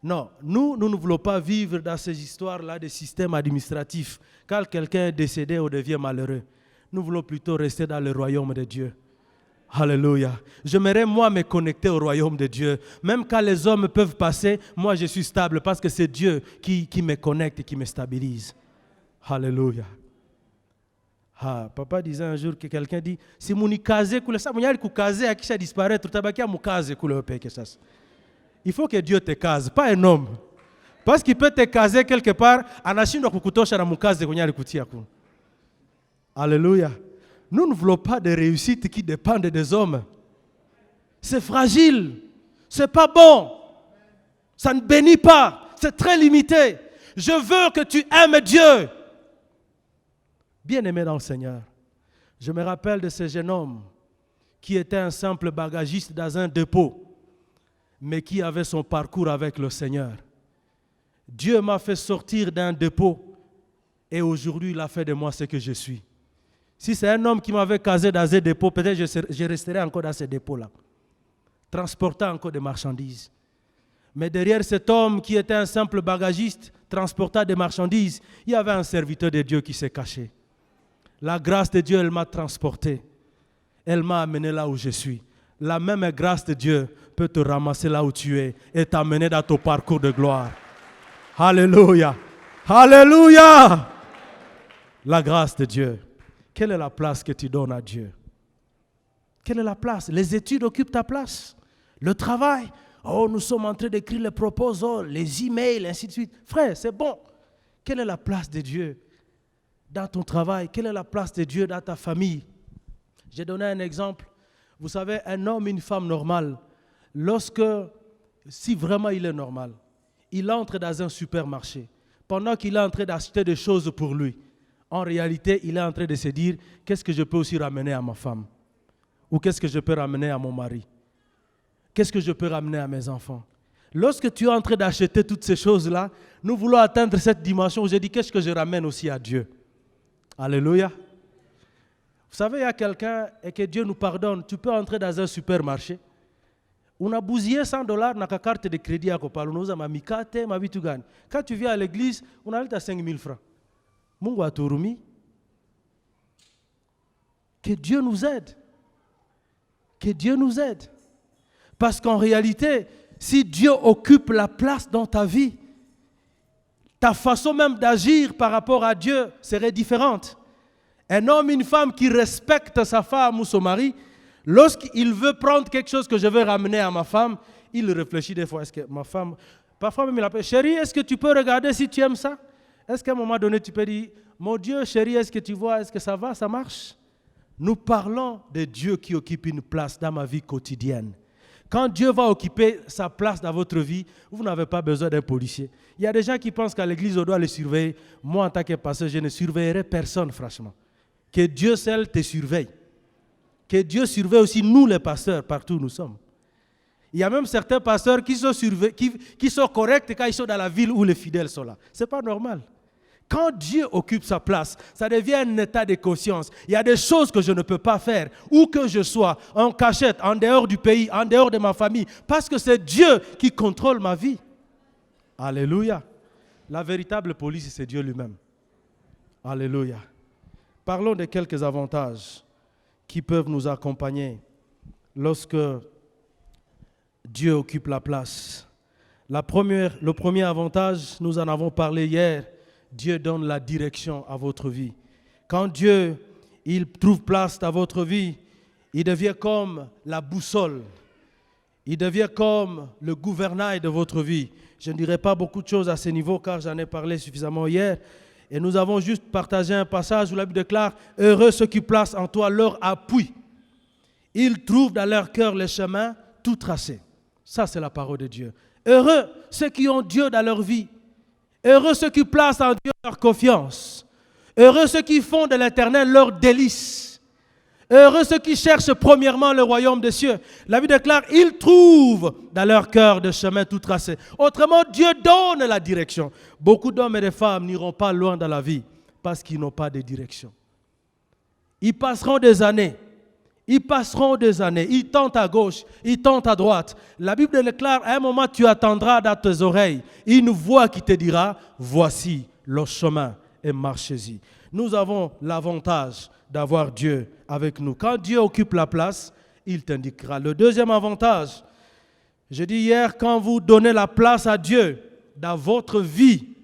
Non, nous ne voulons pas vivre dans ces histoires-là de systèmes administratifs. Quand quelqu'un est décédé, on devient malheureux. Nous voulons plutôt rester dans le royaume de Dieu. Alléluia. J'aimerais, moi, me connecter au royaume de Dieu. Même quand les hommes peuvent passer, moi, je suis stable parce que c'est Dieu qui me connecte et qui me stabilise. Alléluia. Ah, papa disait un jour que quelqu'un dit, si mon casé, ça mon yari casé à qui ça disparaît, tout tabakia mon casé coule que ça. Il faut que Dieu te case, pas un homme. Parce qu'il peut te caser quelque part, anashindwa kukutosha na mukaze kwenye alikutia kuna. Alléluia. Nous ne voulons pas de réussite qui dépendent des hommes. C'est fragile. C'est pas bon. Ça ne bénit pas. C'est très limité. Je veux que tu aimes Dieu. Bien-aimé dans le Seigneur, je me rappelle de ce jeune homme qui était un simple bagagiste dans un dépôt, mais qui avait son parcours avec le Seigneur. Dieu m'a fait sortir d'un dépôt et aujourd'hui il a fait de moi ce que je suis. Si c'est un homme qui m'avait casé dans un dépôt, peut-être je resterai encore dans ce dépôt-là, transportant encore des marchandises. Mais derrière cet homme qui était un simple bagagiste, transportant des marchandises, il y avait un serviteur de Dieu qui s'est caché. La grâce de Dieu, elle m'a transporté. Elle m'a amené là où je suis. La même grâce de Dieu peut te ramasser là où tu es et t'amener dans ton parcours de gloire. Alléluia. Alléluia. La grâce de Dieu. Quelle est la place que tu donnes à Dieu? Quelle est la place? Les études occupent ta place. Le travail. Oh, nous sommes en train d'écrire les proposals, les emails, ainsi de suite. Frère, c'est bon. Quelle est la place de Dieu dans ton travail? Quelle est la place de Dieu dans ta famille? J'ai donné un exemple. Vous savez, un homme, une femme normale, si vraiment il est normal, il entre dans un supermarché, pendant qu'il est en train d'acheter des choses pour lui, en réalité, il est en train de se dire, qu'est-ce que je peux aussi ramener à ma femme? Ou qu'est-ce que je peux ramener à mon mari? Qu'est-ce que je peux ramener à mes enfants? Lorsque tu es en train d'acheter toutes ces choses-là, nous voulons atteindre cette dimension où je dis, qu'est-ce que je ramène aussi à Dieu? Alléluia. Vous savez, il y a quelqu'un, et que Dieu nous pardonne, tu peux entrer dans un supermarché, on a bousillé $100 dans ta carte de crédit à Kopal, on a ma mikate, ma bitugane. Quand tu viens à l'église, on a 5 000 francs. Mungu aturumi. Que Dieu nous aide. Que Dieu nous aide. Parce qu'en réalité, si Dieu occupe la place dans ta vie, ta façon même d'agir par rapport à Dieu serait différente. Un homme, une femme qui respecte sa femme ou son mari, lorsqu'il veut prendre quelque chose que je veux ramener à ma femme, il réfléchit des fois, est-ce que ma femme... Parfois même il appelle, chérie, est-ce que tu peux regarder si tu aimes ça? Est-ce qu'à un moment donné tu peux dire, mon Dieu, chérie, est-ce que tu vois, est-ce que ça va, ça marche? Nous parlons de Dieu qui occupe une place dans ma vie quotidienne. Quand Dieu va occuper sa place dans votre vie, vous n'avez pas besoin d'un policier. Il y a des gens qui pensent qu'à l'église, on doit les surveiller. Moi, en tant que pasteur, je ne surveillerai personne, franchement. Que Dieu seul te surveille. Que Dieu surveille aussi nous, les pasteurs, partout où nous sommes. Il y a même certains pasteurs qui sont corrects quand ils sont dans la ville où les fidèles sont là. Ce n'est pas normal. Quand Dieu occupe sa place, ça devient un état de conscience. Il y a des choses que je ne peux pas faire, où que je sois, en cachette, en dehors du pays, en dehors de ma famille, parce que c'est Dieu qui contrôle ma vie. Alléluia. La véritable police, c'est Dieu lui-même. Alléluia. Parlons de quelques avantages qui peuvent nous accompagner lorsque Dieu occupe la place. Le premier avantage, nous en avons parlé hier, Dieu donne la direction à votre vie. Quand Dieu, il trouve place dans votre vie, il devient comme la boussole. Il devient comme le gouvernail de votre vie. Je ne dirai pas beaucoup de choses à ce niveau car j'en ai parlé suffisamment hier. Et nous avons juste partagé un passage où la Bible déclare « Heureux ceux qui placent en toi leur appui. Ils trouvent dans leur cœur le chemin tout tracé. » Ça, c'est la parole de Dieu. Heureux ceux qui ont Dieu dans leur vie. Heureux ceux qui placent en Dieu leur confiance. Heureux ceux qui font de l'Éternel leur délice. Heureux ceux qui cherchent premièrement le royaume des cieux. La Bible déclare, ils trouvent dans leur cœur de chemin tout tracé. Autrement, Dieu donne la direction. Beaucoup d'hommes et de femmes n'iront pas loin dans la vie parce qu'ils n'ont pas de direction. Ils passeront des années. Ils tentent à gauche, ils tentent à droite. La Bible déclare, à un moment, tu attendras dans tes oreilles une voix qui te dira, voici le chemin et marchez-y. Nous avons l'avantage d'avoir Dieu avec nous. Quand Dieu occupe la place, il t'indiquera. Le deuxième avantage, je dis hier, quand vous donnez la place à Dieu dans votre vie,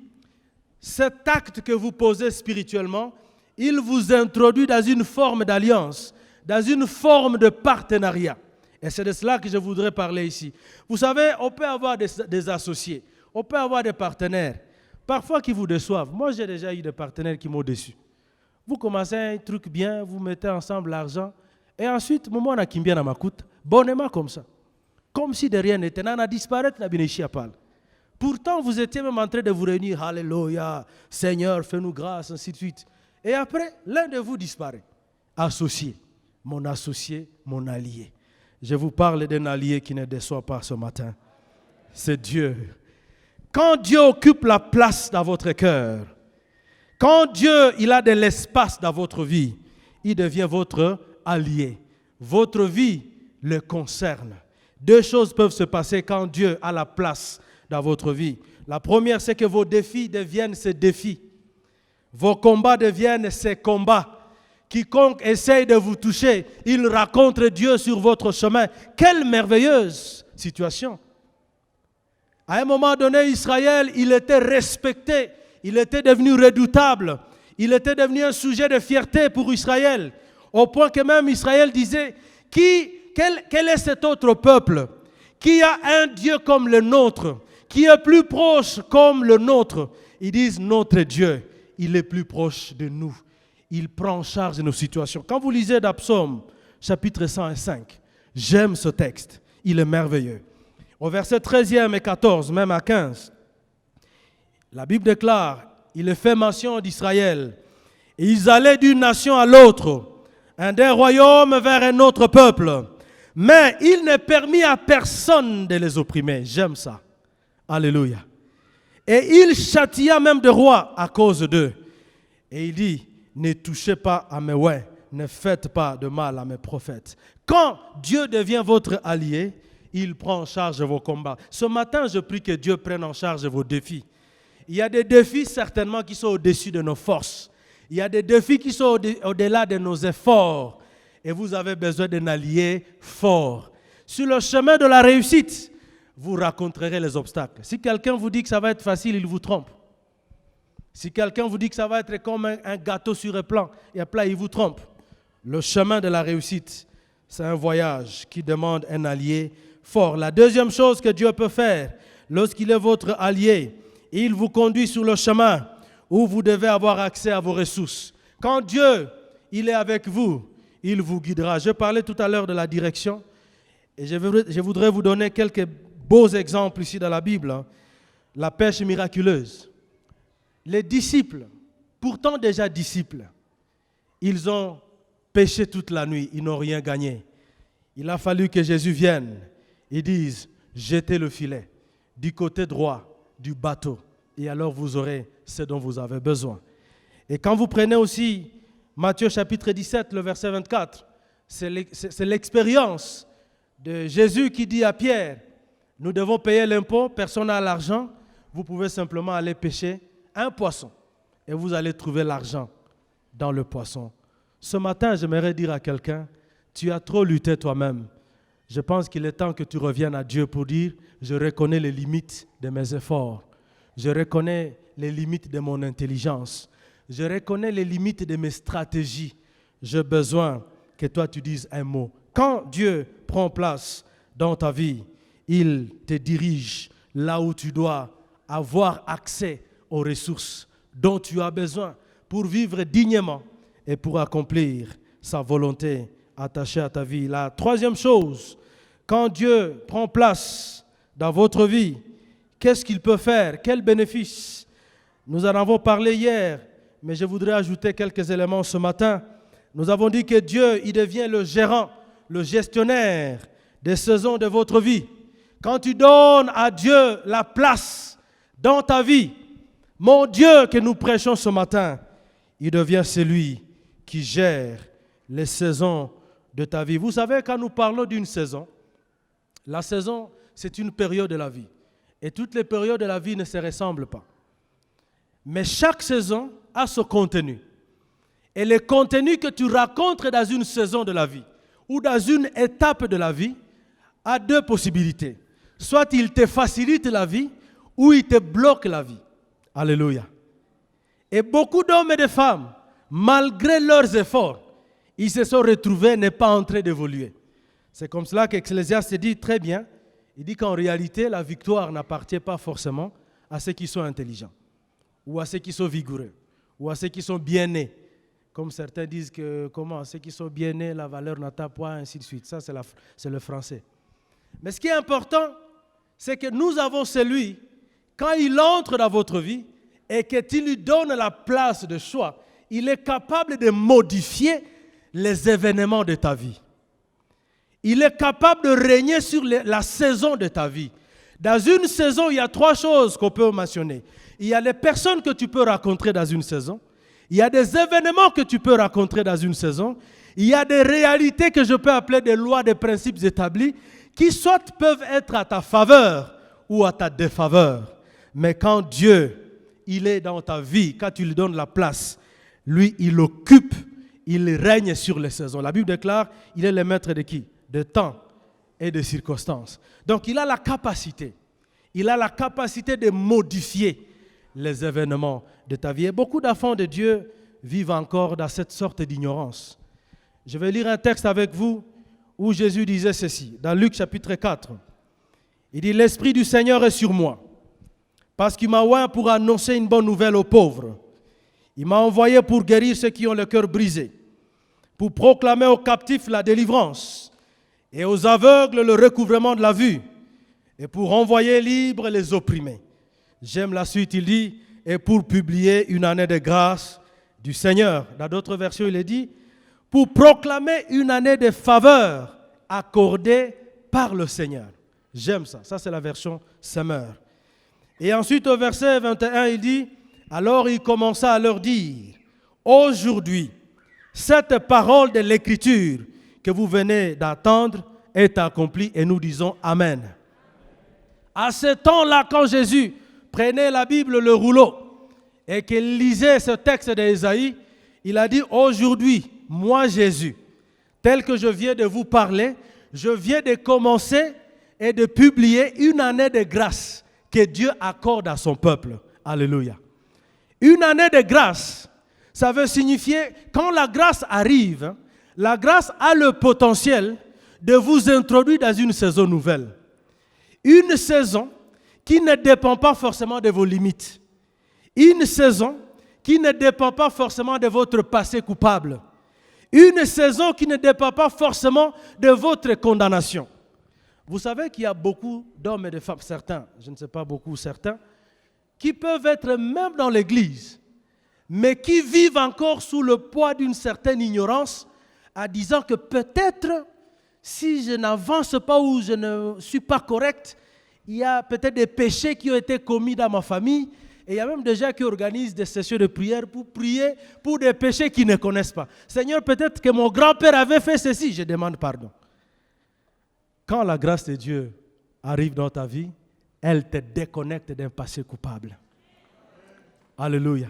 cet acte que vous posez spirituellement, il vous introduit dans une forme d'alliance, dans une forme de partenariat. Et c'est de cela que je voudrais parler ici. Vous savez, on peut avoir des associés, on peut avoir des partenaires, parfois qui vous déçoivent. Moi, j'ai déjà eu des partenaires qui m'ont déçu. Vous commencez un truc bien, vous mettez ensemble l'argent, et ensuite, moment na kimbia na makut, bonnement comme ça. Comme si de rien n'était, n'a disparaître, n'a bien pas. Pourtant, vous étiez même en train de vous réunir, Alléluia, Seigneur, fais-nous grâce, ainsi de suite. Et après, l'un de vous disparaît. Associé, mon allié. Je vous parle d'un allié qui ne déçoit pas ce matin. C'est Dieu. Quand Dieu occupe la place dans votre cœur, quand Dieu il a de l'espace dans votre vie, il devient votre allié. Votre vie le concerne. Deux choses peuvent se passer quand Dieu a la place dans votre vie. La première, c'est que vos défis deviennent ses défis. Vos combats deviennent ses combats. Quiconque essaye de vous toucher, il rencontre Dieu sur votre chemin. Quelle merveilleuse situation! À un moment donné, Israël, il était respecté. Il était devenu redoutable. Il était devenu un sujet de fierté pour Israël. Au point que même Israël disait, quel est cet autre peuple qui a un Dieu comme le nôtre, qui est plus proche comme le nôtre? Ils disent, notre Dieu, il est plus proche de nous. Il prend en charge nos situations. Quand vous lisez dans Psaume, chapitre 105, j'aime ce texte. Il est merveilleux. Au verset 13e et 14, même à 15, la Bible déclare, il est fait mention d'Israël. Et ils allaient d'une nation à l'autre, d'un royaume vers un autre peuple. Mais il ne permit à personne de les opprimer. J'aime ça. Alléluia. Et il châtia même de rois à cause d'eux. Et il dit, ne touchez pas à mes ouais, ne faites pas de mal à mes prophètes. Quand Dieu devient votre allié, il prend en charge vos combats. Ce matin, je prie que Dieu prenne en charge vos défis. Il y a des défis certainement qui sont au-dessus de nos forces. Il y a des défis qui sont au-delà de nos efforts. Et vous avez besoin d'un allié fort. Sur le chemin de la réussite, vous rencontrerez les obstacles. Si quelqu'un vous dit que ça va être facile, il vous trompe. Si quelqu'un vous dit que ça va être comme un gâteau sur un plat, il vous trompe. Le chemin de la réussite, c'est un voyage qui demande un allié fort. La deuxième chose que Dieu peut faire, lorsqu'il est votre allié, il vous conduit sur le chemin où vous devez avoir accès à vos ressources. Quand Dieu, il est avec vous, il vous guidera. Je parlais tout à l'heure de la direction et je voudrais vous donner quelques beaux exemples ici dans la Bible. La pêche miraculeuse. Les disciples, pourtant déjà disciples, ils ont pêché toute la nuit, ils n'ont rien gagné. Il a fallu que Jésus vienne et dise, jetez le filet du côté droit du bateau et alors vous aurez ce dont vous avez besoin. Et quand vous prenez aussi Matthieu chapitre 17, le verset 24, c'est l'expérience de Jésus qui dit à Pierre, nous devons payer l'impôt, personne n'a l'argent, vous pouvez simplement aller pêcher un poisson et vous allez trouver l'argent dans le poisson. Ce matin, j'aimerais dire à quelqu'un, tu as trop lutté toi-même. Je pense qu'il est temps que tu reviennes à Dieu pour dire, je reconnais les limites de mes efforts. Je reconnais les limites de mon intelligence. Je reconnais les limites de mes stratégies. J'ai besoin que toi tu dises un mot. Quand Dieu prend place dans ta vie, il te dirige là où tu dois avoir accès aux ressources dont tu as besoin pour vivre dignement et pour accomplir sa volonté attachée à ta vie. La troisième chose, quand Dieu prend place dans votre vie, qu'est-ce qu'il peut faire? Quel bénéfice? Nous en avons parlé hier, mais je voudrais ajouter quelques éléments ce matin. Nous avons dit que Dieu, il devient le gérant, le gestionnaire des saisons de votre vie. Quand tu donnes à Dieu la place dans ta vie, mon Dieu que nous prêchons ce matin, il devient celui qui gère les saisons de ta vie. Vous savez, quand nous parlons d'une saison, la saison, c'est une période de la vie. Et toutes les périodes de la vie ne se ressemblent pas. Mais chaque saison a son contenu. Et le contenu que tu rencontres dans une saison de la vie ou dans une étape de la vie a deux possibilités. Soit il te facilite la vie ou il te bloque la vie. Alléluia. Et beaucoup d'hommes et de femmes, malgré leurs efforts, ils se sont retrouvés ne pas en train d'évoluer. C'est comme cela qu'Ecclésiaste dit très bien. Il dit qu'en réalité, la victoire n'appartient pas forcément à ceux qui sont intelligents, ou à ceux qui sont vigoureux, ou à ceux qui sont bien nés. Comme certains disent que ceux qui sont bien nés, la valeur n'atteint point, ainsi de suite. Ça, c'est le français. Mais ce qui est important, c'est que nous avons celui, quand il entre dans votre vie et que tu lui donnes la place de choix, il est capable de modifier les événements de ta vie. Il est capable de régner sur la saison de ta vie. Dans une saison, il y a trois choses qu'on peut mentionner. Il y a les personnes que tu peux rencontrer dans une saison. Il y a des événements que tu peux rencontrer dans une saison. Il y a des réalités que je peux appeler des lois, des principes établis, qui soit peuvent être à ta faveur ou à ta défaveur. Mais quand Dieu, il est dans ta vie, quand tu lui donnes la place, lui, il occupe, il règne sur les saisons. La Bible déclare, il est le maître de qui? De temps et de circonstances. Donc, il a la capacité de modifier les événements de ta vie. Et beaucoup d'enfants de Dieu vivent encore dans cette sorte d'ignorance. Je vais lire un texte avec vous où Jésus disait ceci, dans Luc chapitre 4. Il dit, « L'Esprit du Seigneur est sur moi, parce qu'il m'a oint pour annoncer une bonne nouvelle aux pauvres. Il m'a envoyé pour guérir ceux qui ont le cœur brisé, pour proclamer aux captifs la délivrance, et aux aveugles le recouvrement de la vue, et pour envoyer libres les opprimés. » J'aime la suite, il dit, et pour publier une année de grâce du Seigneur. Dans d'autres versions, il est dit, pour proclamer une année de faveur accordée par le Seigneur. J'aime ça. Ça, c'est la version Semeur. Et ensuite, au verset 21, il dit, alors il commença à leur dire, aujourd'hui, cette parole de l'Écriture que vous venez d'attendre est accomplie, et nous disons Amen. À ce temps-là, quand Jésus prenait la Bible, le rouleau, et qu'il lisait ce texte d'Ésaïe, il a dit, aujourd'hui, moi Jésus, tel que je viens de vous parler, je viens de commencer et de publier une année de grâce que Dieu accorde à son peuple. Alléluia. Une année de grâce, ça veut signifier, quand la grâce arrive, la grâce a le potentiel de vous introduire dans une saison nouvelle. Une saison qui ne dépend pas forcément de vos limites. Une saison qui ne dépend pas forcément de votre passé coupable. Une saison qui ne dépend pas forcément de votre condamnation. Vous savez qu'il y a beaucoup d'hommes et de femmes, certains, je ne sais pas beaucoup, certains, qui peuvent être même dans l'église, mais qui vivent encore sous le poids d'une certaine ignorance, en disant que peut-être, si je n'avance pas ou je ne suis pas correct, il y a peut-être des péchés qui ont été commis dans ma famille. Et il y a même des gens qui organisent des sessions de prière pour prier pour des péchés qu'ils ne connaissent pas. Seigneur, peut-être que mon grand-père avait fait ceci, je demande pardon. Quand la grâce de Dieu arrive dans ta vie, elle te déconnecte d'un passé coupable. Alléluia.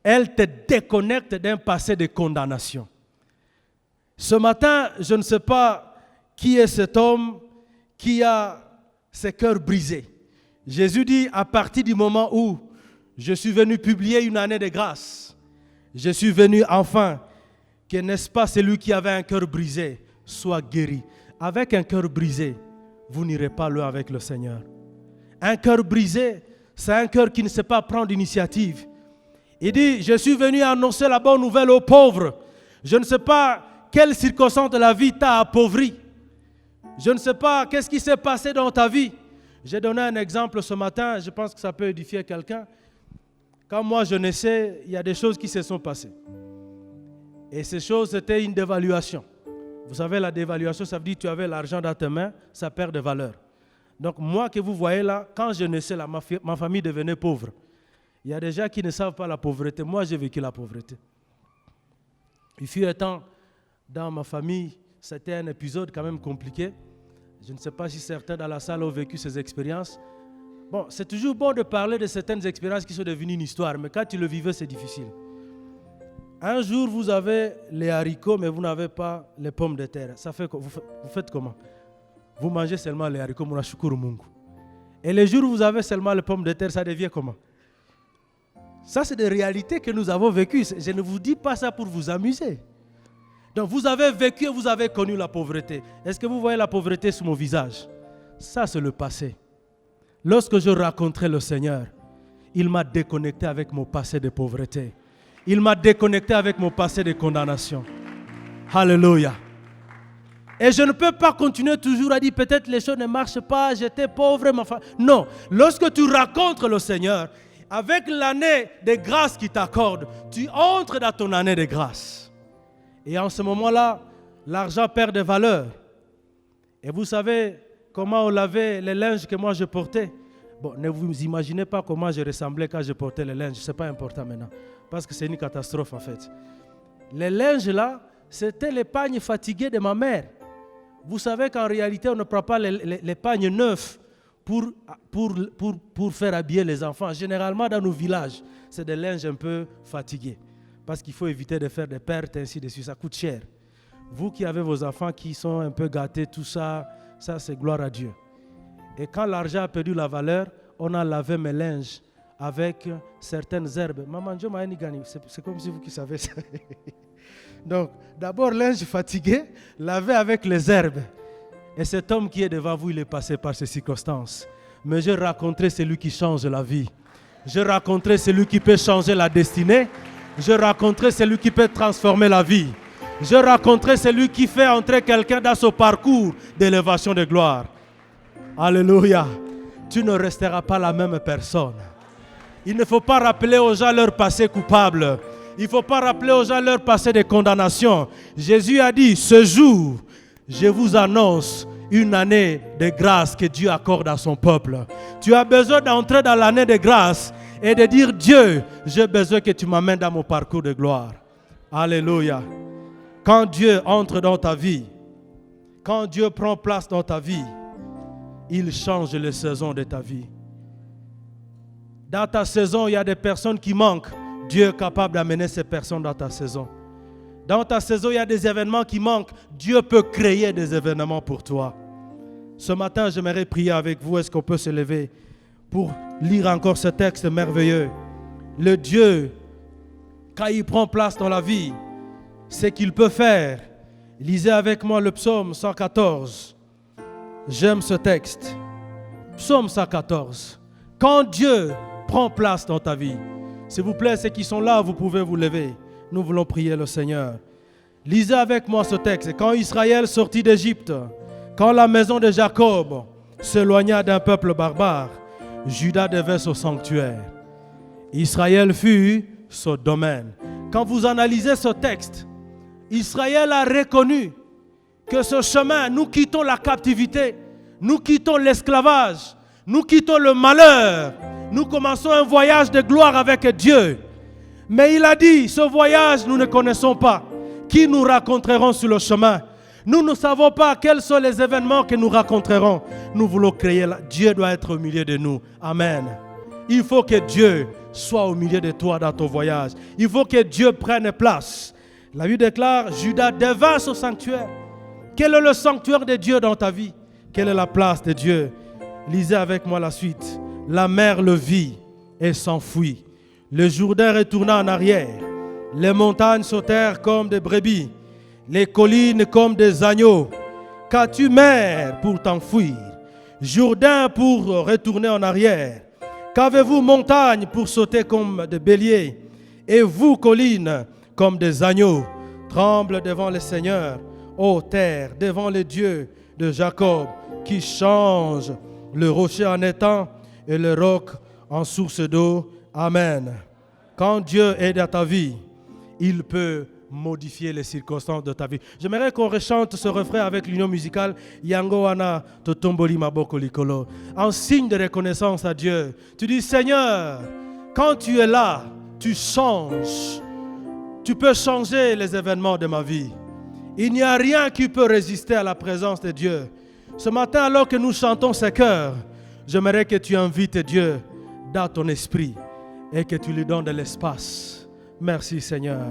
Elle te déconnecte d'un passé de condamnation. Ce matin, je ne sais pas qui est cet homme qui a ses cœurs brisés. Jésus dit, à partir du moment où je suis venu publier une année de grâce, je suis venu enfin, que n'est-ce pas celui qui avait un cœur brisé soit guéri. Avec un cœur brisé, vous n'irez pas loin avec le Seigneur. Un cœur brisé, c'est un cœur qui ne sait pas prendre d'initiative. Il dit, je suis venu annoncer la bonne nouvelle aux pauvres. Je ne sais pas quelle circonstance de la vie t'a appauvri. Je ne sais pas qu'est-ce qui s'est passé dans ta vie. J'ai donné un exemple ce matin, je pense que ça peut édifier quelqu'un. Quand moi je naissais, il y a des choses qui se sont passées. Et ces choses, c'était une dévaluation. Vous savez, la dévaluation, ça veut dire que tu avais l'argent dans tes mains, ça perd de valeur. Donc moi que vous voyez là, quand je naissais là, ma famille devenait pauvre. Il y a des gens qui ne savent pas la pauvreté. Moi, j'ai vécu la pauvreté. Il fut un temps, dans ma famille, c'était un épisode quand même compliqué. Je ne sais pas si certains dans la salle ont vécu ces expériences. Bon, c'est toujours bon de parler de certaines expériences qui sont devenues une histoire, mais quand tu le vivais, c'est difficile. Un jour, vous avez les haricots, mais vous n'avez pas les pommes de terre. Ça fait, vous faites comment? Vous mangez seulement les haricots, munashukuru Mungu. Et les jours où vous avez seulement les pommes de terre, ça devient comment? Ça, c'est des réalités que nous avons vécues. Je ne vous dis pas ça pour vous amuser. Donc, vous avez vécu et vous avez connu la pauvreté. Est-ce que vous voyez la pauvreté sur mon visage? Ça, c'est le passé. Lorsque je rencontrais le Seigneur, il m'a déconnecté avec mon passé de pauvreté. Il m'a déconnecté avec mon passé de condamnation. Alléluia. Et je ne peux pas continuer toujours à dire peut-être les choses ne marchent pas, j'étais pauvre. Non, lorsque tu rencontres le Seigneur, avec l'année de grâce qu'il t'accorde, tu entres dans ton année de grâce. Et en ce moment-là, l'argent perd de valeur. Et vous savez comment on lavait les linges que moi je portais? Bon, ne vous imaginez pas comment je ressemblais quand je portais les linges. Ce n'est pas important maintenant. Parce que c'est une catastrophe en fait. Les linges là, c'était les pagnes fatigués de ma mère. Vous savez qu'en réalité, on ne prend pas les pagnes neufs pour faire habiller les enfants. Généralement, dans nos villages, c'est des linges un peu fatigués. Parce qu'il faut éviter de faire des pertes, ainsi de suite. Ça coûte cher. Vous qui avez vos enfants qui sont un peu gâtés, tout ça, ça c'est gloire à Dieu. Et quand l'argent a perdu la valeur, on a lavé mes linges avec certaines herbes. Maman, c'est comme si vous qui savez ça. Donc, d'abord, linge fatigué, lavé avec les herbes. Et cet homme qui est devant vous, il est passé par ces circonstances. Mais je rencontrais celui qui change la vie. Je rencontrais celui qui peut changer la destinée. Je rencontrais celui qui peut transformer la vie. Je rencontrais celui qui fait entrer quelqu'un dans ce parcours d'élévation de gloire. Alléluia. Tu ne resteras pas la même personne. Il ne faut pas rappeler aux gens leur passé coupable. Il ne faut pas rappeler aux gens leur passé de condamnation. Jésus a dit, ce jour, je vous annonce une année de grâce que Dieu accorde à son peuple. Tu as besoin d'entrer dans l'année de grâce et de dire, Dieu, j'ai besoin que tu m'amènes dans mon parcours de gloire. Alléluia. Quand Dieu entre dans ta vie, quand Dieu prend place dans ta vie, il change les saisons de ta vie. Dans ta saison, il y a des personnes qui manquent. Dieu est capable d'amener ces personnes dans ta saison. Dans ta saison, il y a des événements qui manquent. Dieu peut créer des événements pour toi. Ce matin, j'aimerais prier avec vous. Est-ce qu'on peut se lever pour lire encore ce texte merveilleux? Le Dieu, quand il prend place dans la vie, c'est qu'il peut faire. Lisez avec moi le psaume 114. J'aime ce texte. Psaume 114. Quand Dieu prend place dans ta vie, s'il vous plaît, ceux qui sont là, vous pouvez vous lever. Nous voulons prier le Seigneur. Lisez avec moi ce texte. Quand Israël sortit d'Égypte, quand la maison de Jacob s'éloigna d'un peuple barbare, Juda devint son sanctuaire. Israël fut son domaine. Quand vous analysez ce texte, Israël a reconnu que ce chemin, nous quittons la captivité, nous quittons l'esclavage, nous quittons le malheur, nous commençons un voyage de gloire avec Dieu. Mais il a dit, ce voyage, nous ne connaissons pas. Qui nous raconteront sur le chemin? Nous ne savons pas quels sont les événements que nous raconterons. Nous voulons créer, Dieu doit être au milieu de nous. Amen. Il faut que Dieu soit au milieu de toi dans ton voyage. Il faut que Dieu prenne place. La Bible déclare, Juda devint son sanctuaire. Quel est le sanctuaire de Dieu dans ta vie? Quelle est la place de Dieu? Lisez avec moi la suite. La mer le vit et s'enfuit. Le Jourdain retourna en arrière. Les montagnes sautèrent comme des brebis, les collines comme des agneaux. Qu'as-tu, mer, pour t'enfuir? Jourdain pour retourner en arrière? Qu'avez-vous, montagne, pour sauter comme des béliers? Et vous, collines, comme des agneaux? Tremble devant le Seigneur, ô terre, devant le Dieu de Jacob, qui change le rocher en étang et le roc en source d'eau. Amen. Quand Dieu est dans ta vie, il peut modifier les circonstances de ta vie. J'aimerais qu'on rechante ce refrain avec l'union musicale Yango wana totomboli maboko likolo, en signe de reconnaissance à Dieu. Tu dis, Seigneur, quand tu es là, tu changes. Tu peux changer les événements de ma vie. Il n'y a rien qui peut résister à la présence de Dieu. Ce matin, alors que nous chantons ces chœurs, j'aimerais que tu invites Dieu dans ton esprit et que tu lui donnes de l'espace. Merci Seigneur.